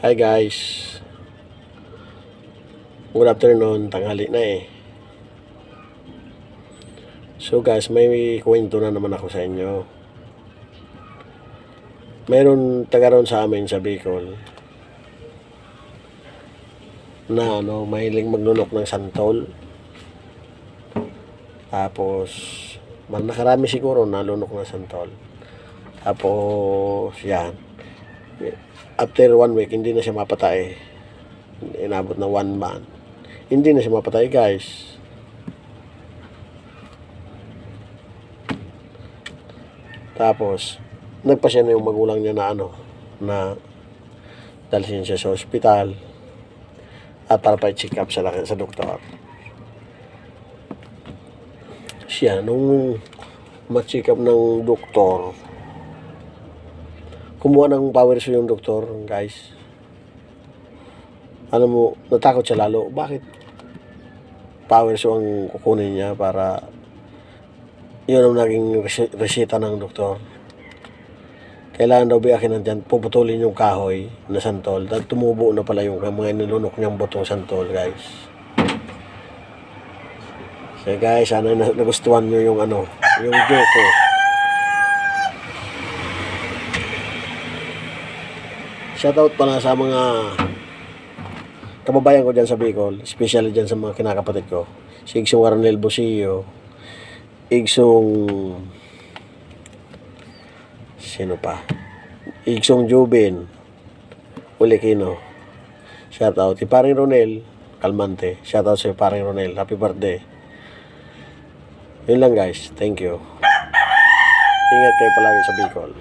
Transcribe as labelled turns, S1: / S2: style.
S1: Hi guys. Good afternoon, tanghali na eh. So guys, may kwento na naman ako sa inyo. Mayroon taga ron sa amin sa Bicol na mahiling magnunok ng santol. Tapos nakarami siguro nalunok ng santol. Tapos yan, after 1 week hindi na siya mapatay. Inabot na 1 month, hindi na siya mapatay guys. Tapos nagpasya na yung magulang niya na dalhin siya sa ospital at para pa-check up sa doktor. Siya nung ma-check up ng doktor, kumuha ng power so yung doktor guys. Alam mo, natakot siya lalo. Bakit power so ang kukunin niya para yun ang naging reseta ng doktor? Kailangan daw biyakin nandyan, puputulin yung kahoy na santol. Dahil tumubo na pala yung mga nilunok niyang butong santol guys. So guys, sana nagustuhan nyo yung yung joke ko. Shoutout pala sa mga kababayan ko dyan sa Bicol, especially dyan sa mga kinakapatid ko. Si Igsong Arnel Bosillo, sino pa? Igsong Jubin Ulikino. Shoutout. Si Paring Ronel Calmante. Shoutout sa Paring Ronel. Happy birthday. Yun lang guys. Thank you. Ingat kayo palagi sa Bicol.